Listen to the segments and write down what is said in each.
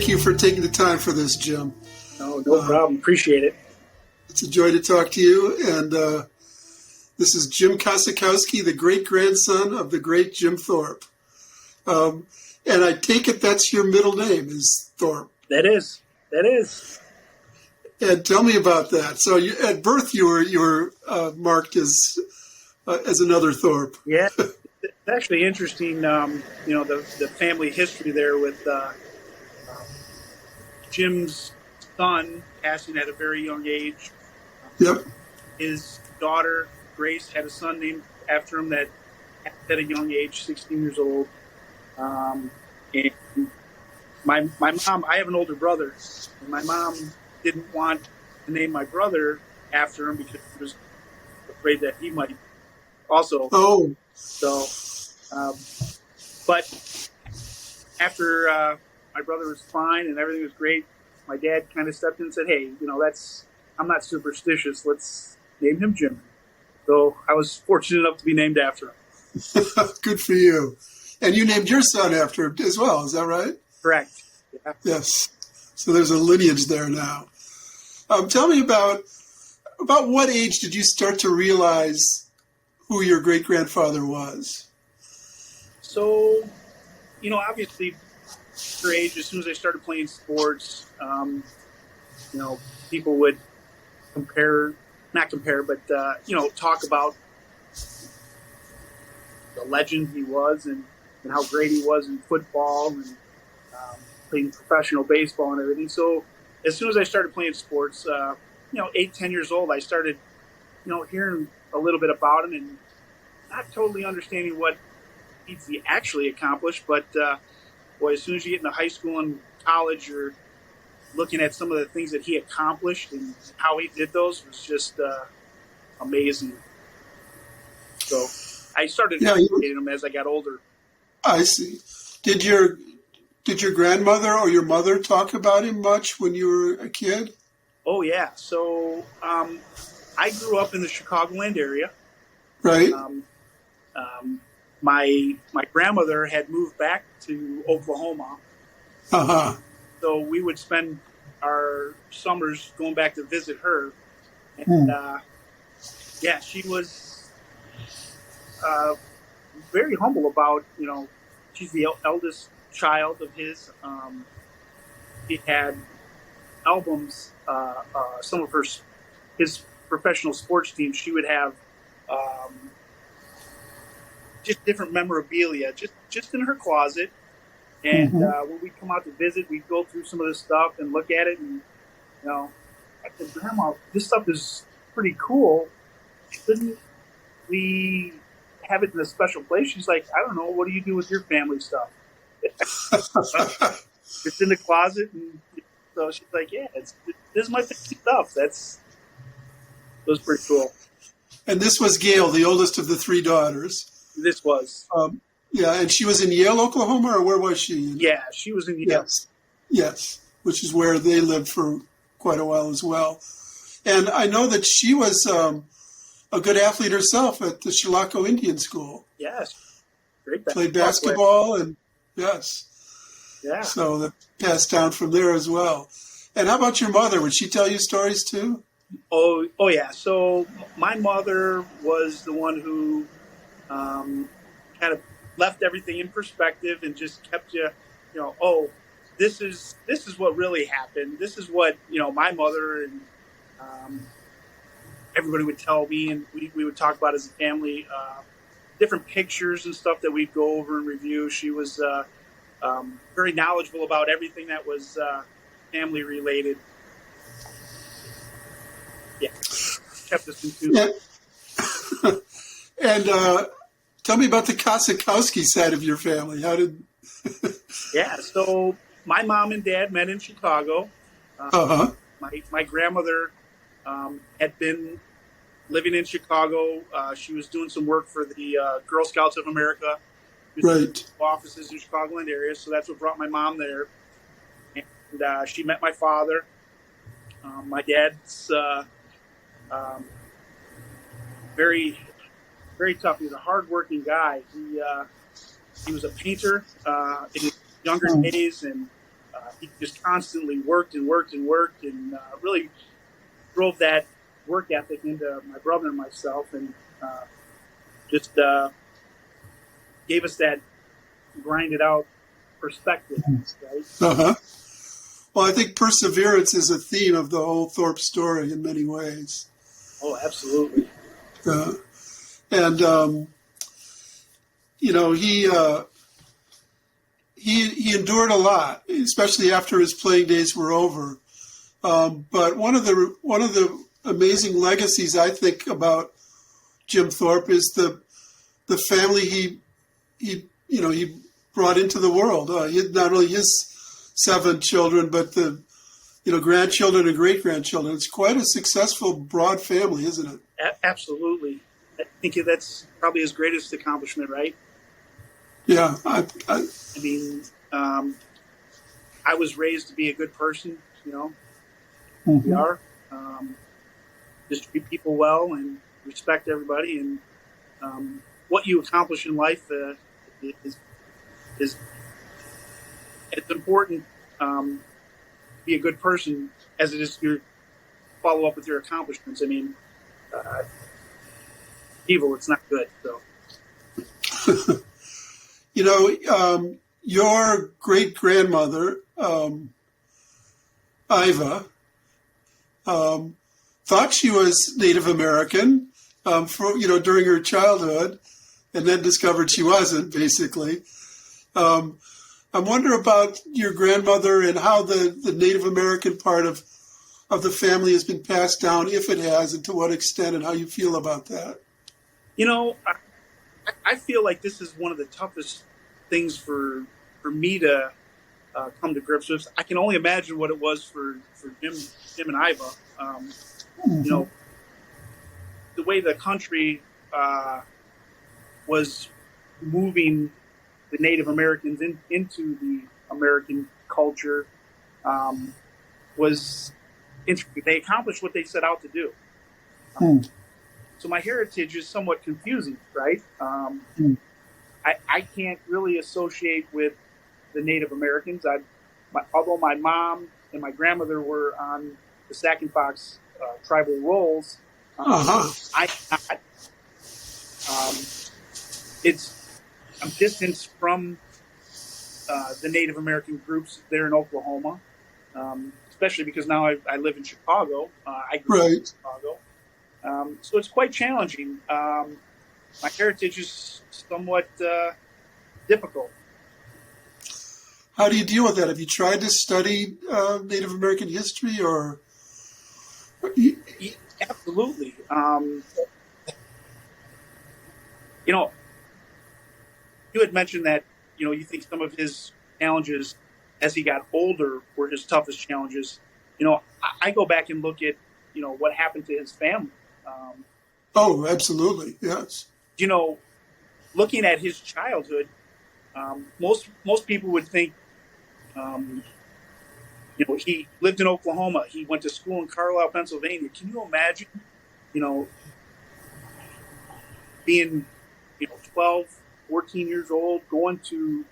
thank you for taking the time for this, Jim. No problem. Appreciate it. It's a joy to talk to you. And this is Jim Kossakowski, the great-grandson of the great Jim Thorpe. And I take it that's your middle name is Thorpe. That is. And tell me about that. So at birth, you were marked as another Thorpe. Yeah, it's actually interesting. The family history there with Jim's son passing at a very young age. Yep. His daughter Grace had a son named after him that at a young age, 16 years old. And my mom, I have an older brother, and my mom didn't want to name my brother after him because she was afraid that he might also. Oh. So, but after my brother was fine and everything was great, my dad kind of stepped in and said, "Hey, I'm not superstitious. Let's name him Jim." So I was fortunate enough to be named after him. Good for you. And you named your son after him as well. Is that right? Correct. Yeah. Yes. So there's a lineage there now. Tell me about what age did you start to realize who your great-grandfather was? So, obviously, at your age, as soon as I started playing sports, people would talk about the legend he was and how great he was in football and playing professional baseball and everything. So as soon as I started playing sports, 8, 10 years old, I started, hearing a little bit about him and not totally understanding what he actually accomplished. But, as soon as you get into high school and college, you're looking at some of the things that he accomplished and how he did those was just amazing. So I started appreciating him as I got older. I see. Did your grandmother or your mother talk about him much when you were a kid? Oh, yeah. So I grew up in the Chicagoland area. Right. My grandmother had moved back to Oklahoma. Uh-huh. So we would spend our summers going back to visit her. And, she was very humble about, she's the eldest child of his. He had albums, some of his professional sports teams. She would have just different memorabilia, just in her closet. And when we'd come out to visit, we'd go through some of this stuff and look at it. And, I said, "Grandma, this stuff is pretty cool. Shouldn't we have it in a special place?" She's like, "I don't know. What do you do with your family stuff?" It's in the closet. And so she's like, "Yeah, this is my family stuff." That was pretty cool. And this was Gail, the oldest of the 3 daughters. This was. And she was in Yale, Oklahoma, or where was she? Yeah, she was in Yale. Yes, which is where they lived for quite a while as well. And I know that she was a good athlete herself at the Chilocco Indian School. Yes. Great. Played basketball and yes. Yeah. So that passed down from there as well. And how about your mother? Would she tell you stories too? Oh yeah. So my mother was the one who kind of left everything in perspective and just kept you, this is what really happened. This is what, my mother and everybody would tell me, and we would talk about as a family, different pictures and stuff that we'd go over and review. She was very knowledgeable about everything that was family related. Yeah, kept us in tune. Yeah. And tell me about the Kossakowski side of your family. How did? Yeah, so my mom and dad met in Chicago. My grandmother had been living in Chicago. She was doing some work for the Girl Scouts of America. Right. Offices in Chicagoland area, so that's what brought my mom there. And she met my father. My dad's very, very tough. He's a hardworking guy. He was a painter in his younger days, and he just constantly worked and worked and worked, and really drove that work ethic into my brother and myself, and just gave us that grinded out perspective, right? Uh-huh. Well, I think perseverance is a theme of the whole Thorpe story in many ways. Oh, absolutely. And you know, he endured a lot, especially after his playing days were over. But one of the amazing legacies I think about Jim Thorpe is the family he brought into the world. He had not only his 7 children, but the grandchildren and great grandchildren. It's quite a successful, broad family, isn't it? Absolutely. I think that's probably his greatest accomplishment, right? Yeah. I mean, I was raised to be a good person, Mm-hmm. We are. Just treat people well and respect everybody. And what you accomplish in life is it's important to be a good person as it is to follow up with your accomplishments. I mean, evil, it's not good. So. Your great-grandmother, Iva, thought she was Native American during her childhood, and then discovered she wasn't, basically. I wonder about your grandmother and how the Native American part of the family has been passed down, if it has, and to what extent, and how you feel about that. I feel like this is one of the toughest things for me to come to grips with. I can only imagine what it was for Jim and Iva. Mm-hmm. The way the country was moving the Native Americans into the American culture was interesting. They accomplished what they set out to do. So my heritage is somewhat confusing, right? I can't really associate with the Native Americans. Although my mom and my grandmother were on the Sac and Fox tribal rolls, I'm distanced from the Native American groups there in Oklahoma, especially because now I live in Chicago. I grew up in Chicago. So it's quite challenging. My heritage is somewhat difficult. How do you deal with that? Have you tried to study Native American history, or? Absolutely. You had mentioned that, you think some of his challenges as he got older were his toughest challenges. I go back and look at, what happened to his family. Oh, absolutely. Yes. Looking at his childhood, most people would think, he lived in Oklahoma. He went to school in Carlisle, Pennsylvania. Can you imagine, being, 12, 14 years old, going to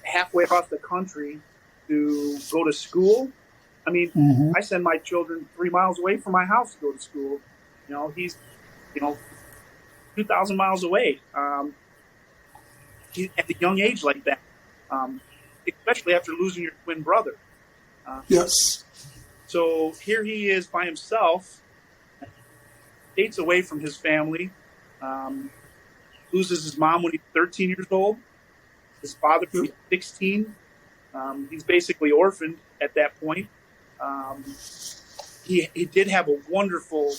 halfway across the country to go to school? I mean, I send my children 3 miles away from my house to go to school. He's, 2,000 miles away. At a young age like that, especially after losing your twin brother. Yes. So here he is by himself, states away from his family, loses his mom when he's 13 years old, his father when he's 16. He's basically orphaned at that point. He did have a wonderful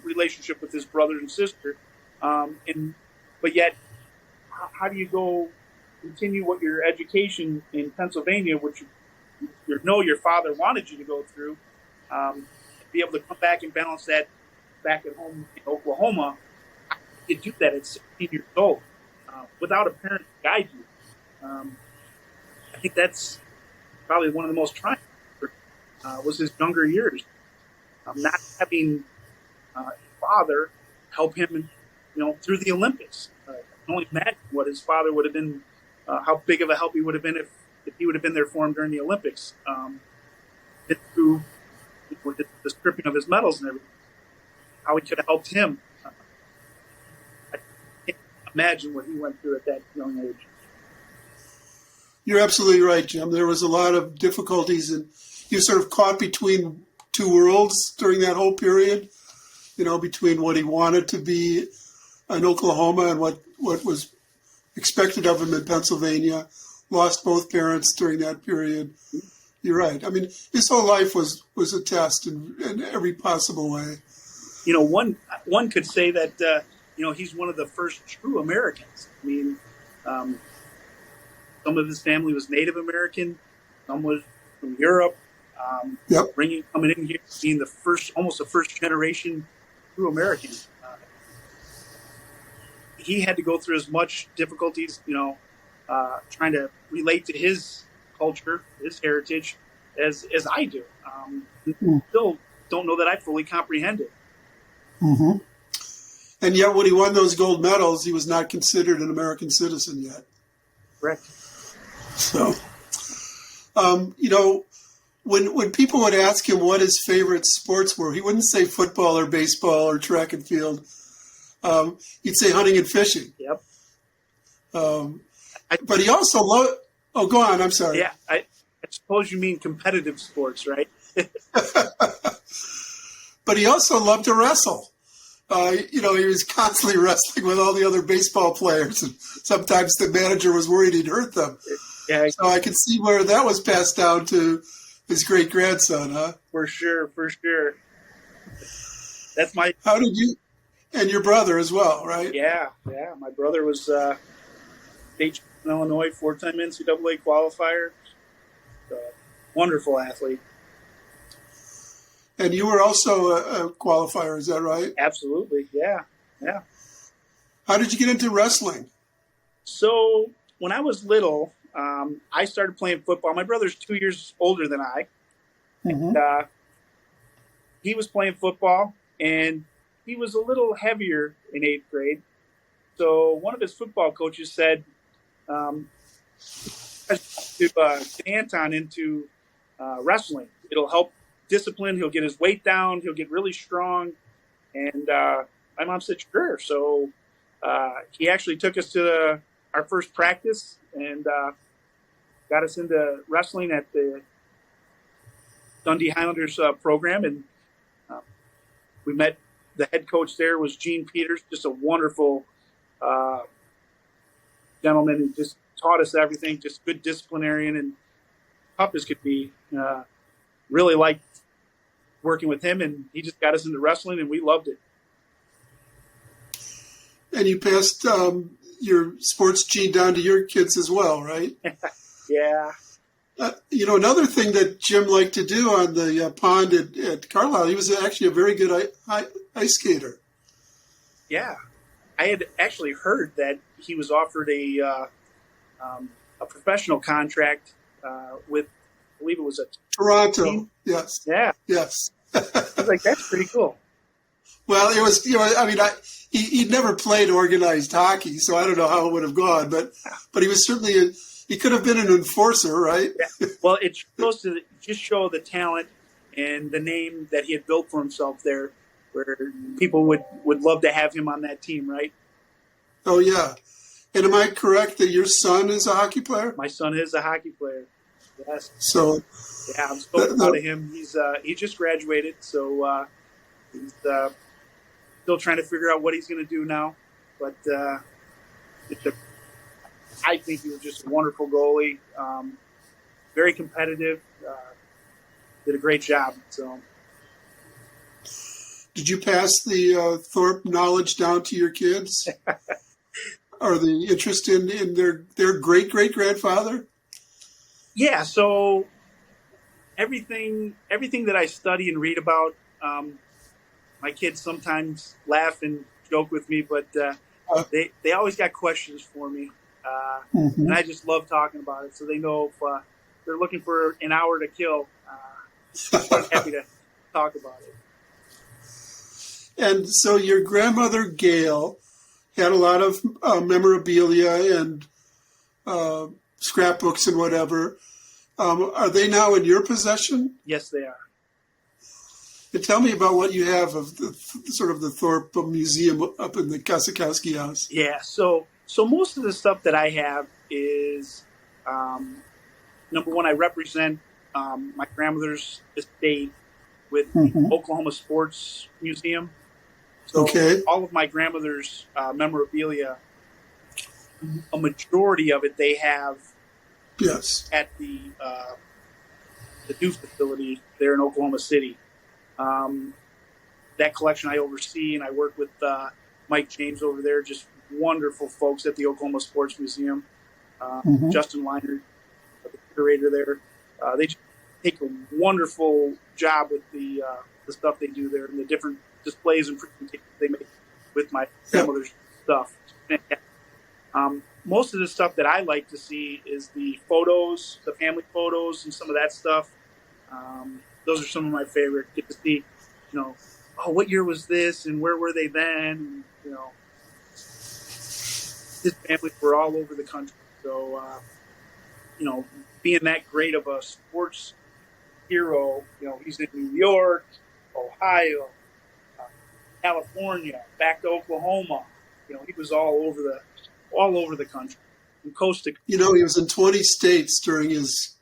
relationship with his brother and sister, but yet, how do you go continue what your education in Pennsylvania, which your father wanted you to go through, be able to come back and balance that back at home in Oklahoma? You do that at 16 years old without a parent to guide you. I think that's probably one of the most trying was his younger years. Not having his father help him, through the Olympics. I can only imagine what his father would have been, how big of a help he would have been if if he would have been there for him during the Olympics. Through the stripping of his medals and everything, how he could have helped him. I can't imagine what he went through at that young age. You're absolutely right, Jim. There was a lot of difficulties, and you sort of caught between two worlds during that whole period, between what he wanted to be in Oklahoma and what was expected of him in Pennsylvania. Lost both parents during that period. You're right. I mean, his whole life was a test in every possible way. One could say that he's one of the first true Americans. I mean, some of his family was Native American, some was from Europe. Yep. Coming in here, being almost the first generation true American. He had to go through as much difficulties, trying to relate to his culture, his heritage, as I do. Still don't know that I fully comprehend it. Mm-hmm. And yet, when he won those gold medals, he was not considered an American citizen yet. Correct. So, when people would ask him what his favorite sports were, he wouldn't say football or baseball or track and field. He'd say hunting and fishing. Yep. But he also loved. Oh, go on. I'm sorry. Yeah, I suppose you mean competitive sports, right? But he also loved to wrestle. He was constantly wrestling with all the other baseball players, and sometimes the manager was worried he'd hurt them. Yeah. So I can see where that was passed down to his great grandson, huh? For sure. That's my. How did you? And your brother as well, right? Yeah. My brother was state in Illinois, 4-time NCAA qualifier. Wonderful athlete. And you were also a qualifier, is that right? Absolutely, yeah. How did you get into wrestling? So when I was little, I started playing football. My brother's 2 years older than I. Mm-hmm. And, he was playing football, and he was a little heavier in 8th grade. So one of his football coaches said to Anton into wrestling. It'll help discipline. He'll get his weight down. He'll get really strong. And my mom said, sure. So he actually took us to our first practice and got us into wrestling at the Dundee Highlanders program. And we met the head coach there was Gene Peters, just a wonderful gentleman who just taught us everything, just good disciplinarian and tough as could be. Really liked working with him, and he just got us into wrestling, and we loved it. And you passed your sports gene down to your kids as well, right? Yeah. Another thing that Jim liked to do on the pond at Carlisle, he was actually a very good ice skater. Yeah. I had actually heard that he was offered a professional contract with, I believe it was a Toronto. team. Yes. Yeah. Yes. I was like, that's pretty cool. Well, it was, he'd never played organized hockey, so I don't know how it would have gone, but he was certainly, he could have been an enforcer, right? Yeah. Well, it's supposed to just show the talent and the name that he had built for himself there, where people would love to have him on that team, right? Oh, yeah. And am I correct that your son is a hockey player? My son is a hockey player. Yes. So, yeah, I'm so proud of him. He just graduated, so he's still trying to figure out what he's going to do now. But I think he was just a wonderful goalie, very competitive, did a great job. So, did you pass the Thorpe knowledge down to your kids? Or the interest in their great-great-grandfather? Yeah, so everything that I study and read about, my kids sometimes laugh and joke with me, but they always got questions for me. And I just love talking about it. So they know if they're looking for an hour to kill, I'm happy to talk about it. And so your grandmother, Gail, had a lot of memorabilia and scrapbooks and whatever. Are they now in your possession? Yes, they are. And tell me about what you have of the sort of the Thorpe Museum up in the Kossakowski house. Yeah, so most of the stuff that I have is, number one, I represent my grandmother's estate with the Oklahoma Sports Museum. So all of my grandmother's memorabilia, a majority of it they have at the new facility there in Oklahoma City. That collection I oversee, and I work with Mike James over there, just wonderful folks at the Oklahoma Sports Museum. Justin Leinert, the curator there. They just take a wonderful job with the stuff they do there and the different displays and presentations they make with my grandmother's stuff. Most of the stuff that I like to see is the photos, the family photos, and some of that stuff. Those are some of my favorite. Get to see, what year was this, and where were they then? And, his families were all over the country. So, being that great of a sports hero, he's in New York, Ohio, California, back to Oklahoma. He was all over the country, from coast to coast. He was in 20 states during his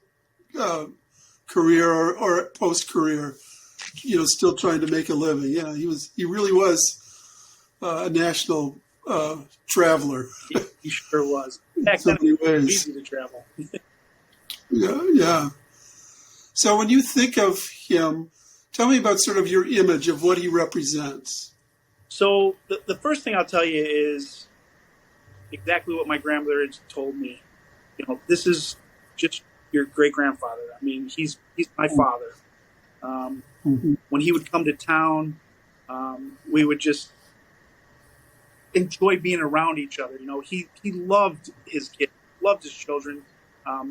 career or post-career, still trying to make a living. Yeah, he really was a national traveler. He sure was. Back then, it was easy to travel. Yeah. So when you think of him, tell me about sort of your image of what he represents. So the first thing I'll tell you is exactly what my grandmother had told me. This is just your great-grandfather. I mean, he's my father. When he would come to town, we would just enjoy being around each other. He loved his kids, loved his children.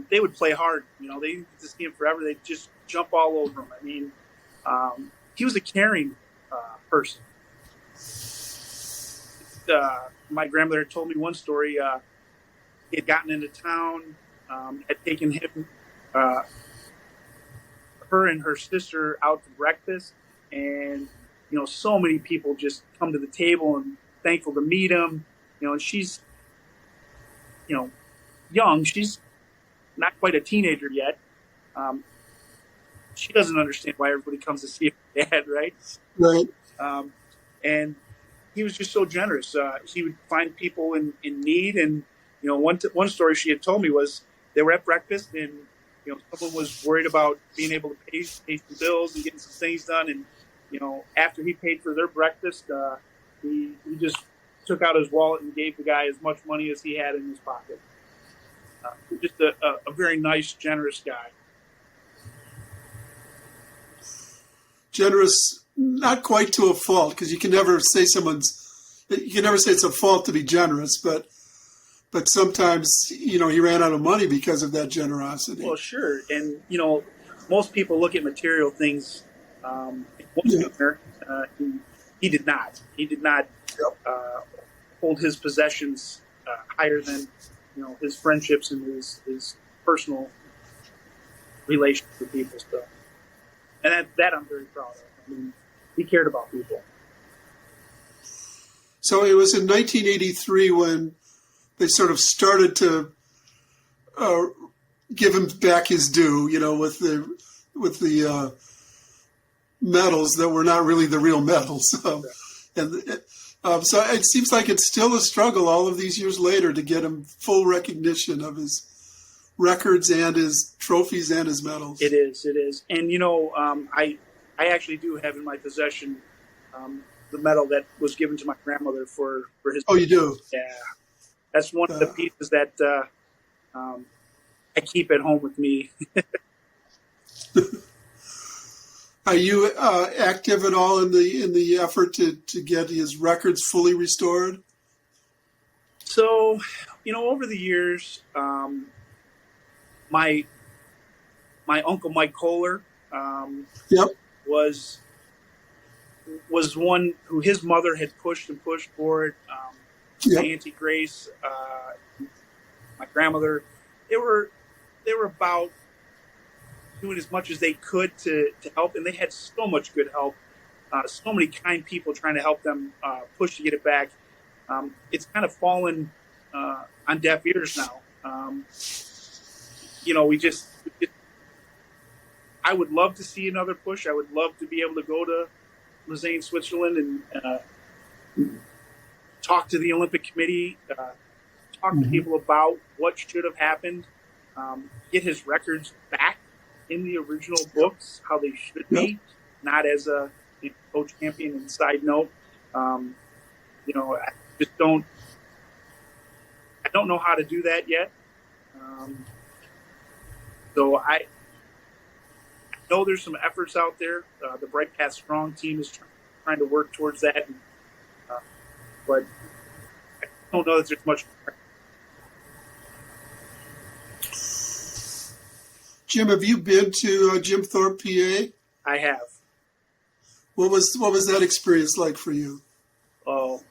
They would play hard. They didn't get to see him forever. They'd just jump all over him. I mean, he was a caring person. My grandmother told me one story. He had gotten into town, had taken him, her and her sister out to breakfast, and so many people just come to the table and thankful to meet him. And she's, young. She's not quite a teenager yet. She doesn't understand why everybody comes to see her dad, right? Right. And he was just so generous. He would find people in need. And, one story she had told me was they were at breakfast and, someone was worried about being able to pay some bills and getting some things done. And, after he paid for their breakfast, he just took out his wallet and gave the guy as much money as he had in his pocket. Just a very nice, generous guy. Generous, not quite to a fault, because you can never say it's a fault to be generous, but sometimes, he ran out of money because of that generosity. Well, sure. And, most people look at material things. He did not. He did not hold his possessions higher than, his friendships and his personal relations with people. So, and that I'm very proud of. I mean, he cared about people. So it was in 1983 when they sort of started to give him back his due, with the medals that were not really the real medals. So it seems like it's still a struggle all of these years later to get him full recognition of his records and his trophies and his medals. It is. And, I actually do have in my possession the medal that was given to my grandmother for his. Oh, you do? Yeah. That's one of the pieces that I keep at home with me. Are you active at all in the effort to get his records fully restored? So, over the years, my uncle Mike Kohler was one who his mother had pushed for it. My Auntie Grace, my grandmother, they were about doing as much as they could to help, and they had so much good help, so many kind people trying to help them push to get it back. It's kind of fallen on deaf ears now. I would love to see another push. I would love to be able to go to Lausanne, Switzerland, and talk to the Olympic Committee, talk to people about what should have happened, get his records back in the original books, how they should be, not as a co-champion. And side note, I just don't. I don't know how to do that yet. So I know there's some efforts out there. The Bright Path Strong team is trying to work towards that, but I don't know that there's much. Jim, have you been to Jim Thorpe, PA? I have. What was that experience like for you? Oh,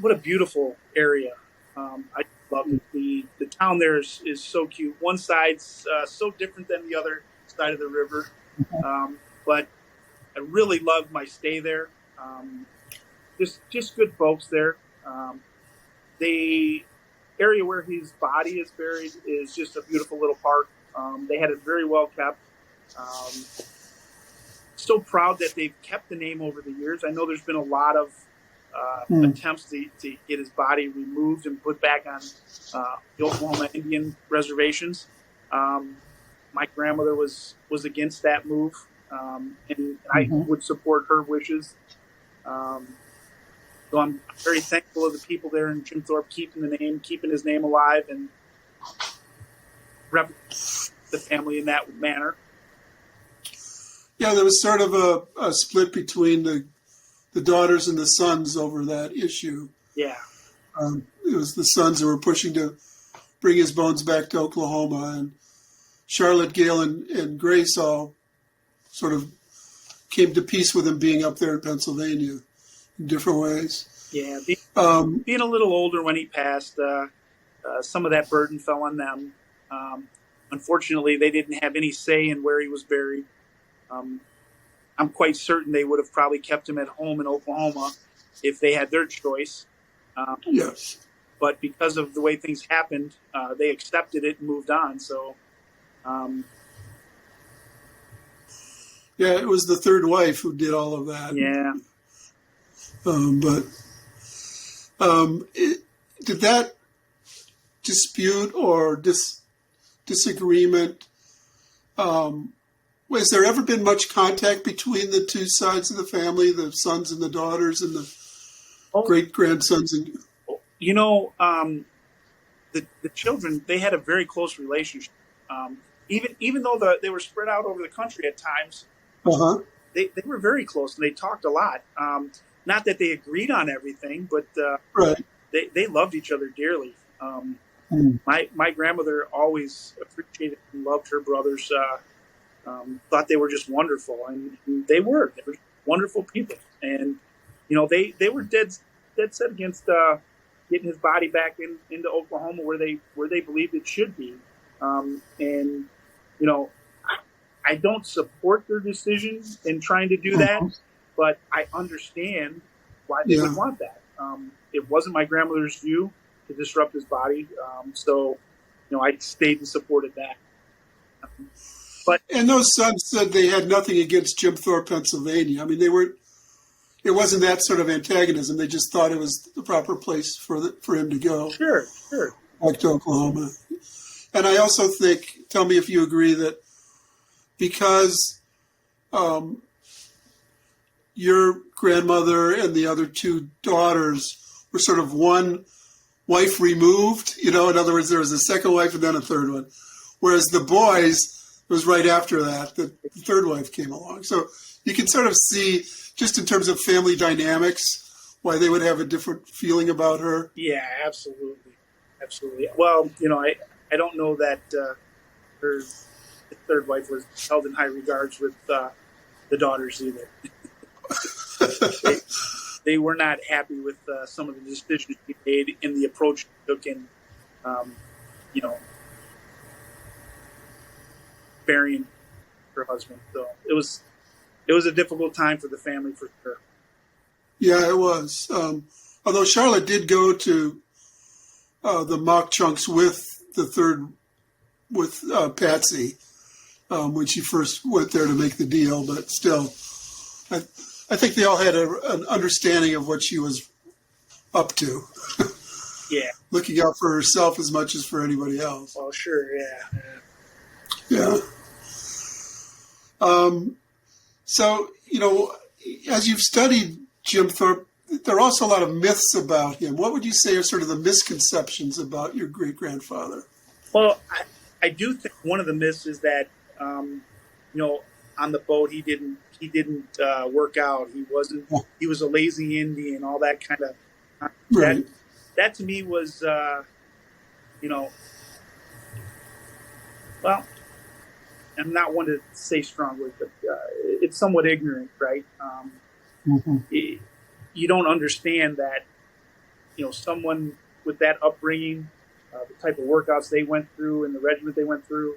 what a beautiful area. I love it. The town there is so cute. One side's so different than the other side of the river, but I really loved my stay there. Just good folks there. The area where his body is buried is just a beautiful little park. They had it very well kept. So proud that they've kept the name over the years. I know there's been a lot of attempts to get his body removed and put back on the Oklahoma Indian reservations. My grandmother was against that move, and I would support her wishes. So I'm very thankful of the people there in Jim Thorpe keeping his name alive, and rep the family in that manner. Yeah, there was sort of a split between the daughters and the sons over that issue. Yeah. It was the sons who were pushing to bring his bones back to Oklahoma, and Charlotte, Gail, and Grace all sort of came to peace with him being up there in Pennsylvania in different ways. Yeah, being a little older when he passed, some of that burden fell on them. Unfortunately, they didn't have any say in where he was buried. I'm quite certain they would have probably kept him at home in Oklahoma if they had their choice. Yes. But because of the way things happened, they accepted it and moved on. So, yeah, it was the third wife who did all of that. Yeah. Did that dispute or disagreement, has there ever been much contact between the two sides of the family, the sons and the daughters and the great-grandsons? The children, they had a very close relationship. Even though they were spread out over the country at times, they were very close and they talked a lot. Not that they agreed on everything, but right. They loved each other dearly. My grandmother always appreciated and loved her brothers. Thought they were just wonderful, and they were wonderful people. And they were dead set against getting his body back into Oklahoma where they believed it should be. I don't support their decision in trying to do that, but I understand why they would want that. It wasn't my grandmother's view to disrupt his body, so I stayed and supported that. And those sons said they had nothing against Jim Thorpe, Pennsylvania. I mean, it wasn't that sort of antagonism. They just thought it was the proper place for him to go. Sure. Back to Oklahoma. And I also think, tell me if you agree, that because your grandmother and the other two daughters were sort of one wife removed, in other words, there was a second wife and then a third one. Whereas the boys, it was right after that the third wife came along. So you can sort of see, just in terms of family dynamics, why they would have a different feeling about her. Yeah, absolutely. Well, I don't know that her third wife was held in high regards with the daughters either. they were not happy with some of the decisions he made and the approach he took in, you know, burying her husband. So it was a difficult time for the family for sure. Yeah, it was. Although Charlotte did go to the mock chunks with Patsy when she first went there to make the deal, but still, I think they all had an understanding of what she was up to. Yeah. Looking out for herself as much as for anybody else. Well, sure, yeah. Yeah. So, as you've studied Jim Thorpe, there are also a lot of myths about him. What would you say are sort of the misconceptions about your great-grandfather? Well, I do think one of the myths is that, on the boat he didn't work out. He was a lazy Indian, all that kind of. Right. That to me was, well, I'm not one to say strongly, but it's somewhat ignorant, right? You don't understand that, someone with that upbringing, the type of workouts they went through and the regiment they went through,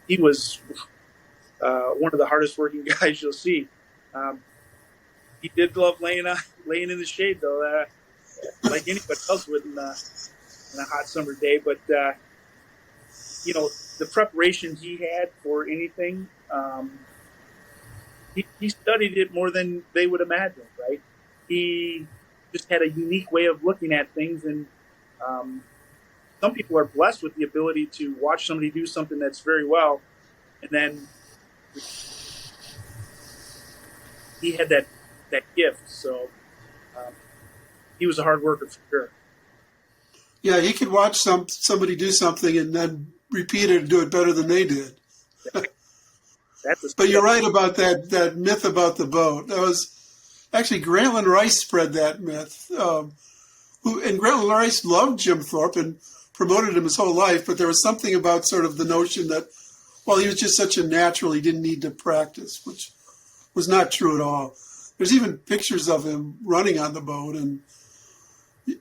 he was one of the hardest working guys you'll see. He did love laying in the shade, though, like anybody else would in a hot summer day. But the preparation he had for anything, he studied it more than they would imagine, right? He just had a unique way of looking at things, and some people are blessed with the ability to watch somebody do something that's very well, and then he had that gift. So he was a hard worker for sure. Yeah, he could watch somebody do something and then repeat it and do it better than they did. But you're right about that myth about the boat. That was actually Grantland Rice spread that myth. And Grantland Rice loved Jim Thorpe and promoted him his whole life, but there was something about sort of the notion that, well, he was just such a natural, he didn't need to practice, which was not true at all. There's even pictures of him running on the boat, and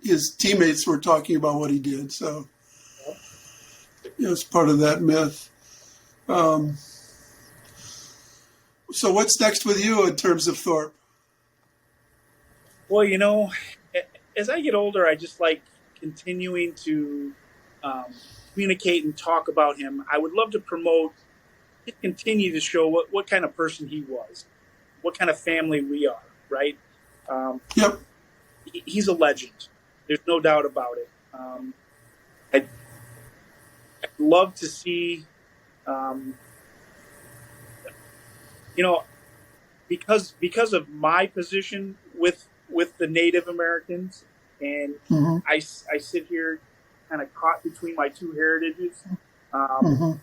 his teammates were talking about what he did. So it's part of that myth. So what's next with you in terms of Thorpe? Well, as I get older, I just like continuing to communicate and talk about him. I would love to continue to show what kind of person he was, what kind of family we are, right? Yep. He's a legend. There's no doubt about it. I'd love to see, because of my position with the Native Americans, and I sit here kind of caught between my two heritages. I'd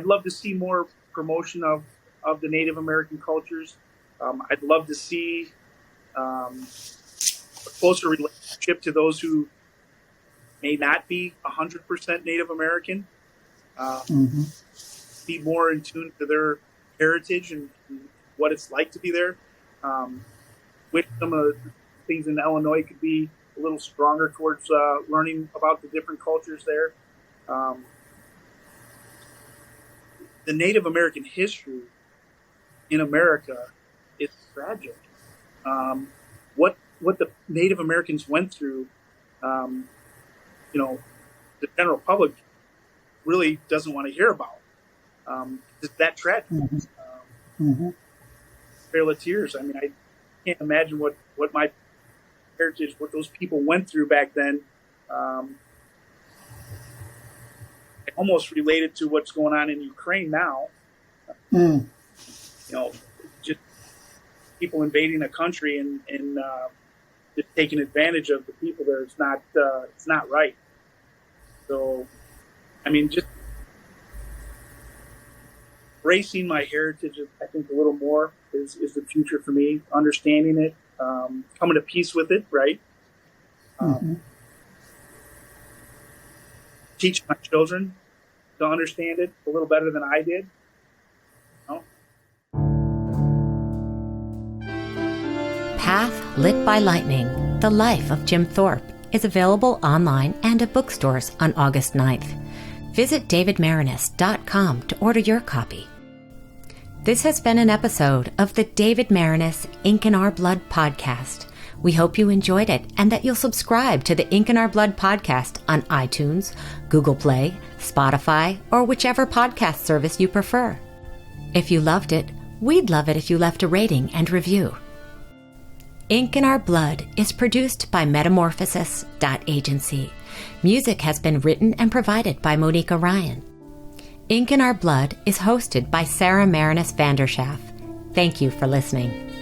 love to see more promotion of the Native American cultures. I'd love to see a closer relationship to those who may not be 100% Native American. Be more in tune to their heritage and what it's like to be there. With some of the things in Illinois could be a little stronger towards learning about the different cultures there. The Native American history in America is tragic. What the Native Americans went through, the general public really doesn't want to hear about. It's that tragic. Trail of Tears. I mean, I can't imagine what my heritage, what those people went through back then. Almost related to what's going on in Ukraine now. Just people invading a country and just taking advantage of the people there. It's not right. So, I mean, just embracing my heritage, I think a little more is the future for me. Understanding it, coming to peace with it, right? Teach my children to understand it a little better than I did. Path Lit by Lightning, The Life of Jim Thorpe is available online and at bookstores on August 9th. Visit davidmarinus.com to order your copy. This has been an episode of the David Marinus Ink in Our Blood podcast. We hope you enjoyed it and that you'll subscribe to the Ink in Our Blood podcast on iTunes, Google Play, Spotify, or whichever podcast service you prefer. If you loved it, we'd love it if you left a rating and review. Ink in Our Blood is produced by Metamorphosis.agency. Music has been written and provided by Monica Ryan. Ink in Our Blood is hosted by Sarah Marinus Vanderschaff. Thank you for listening.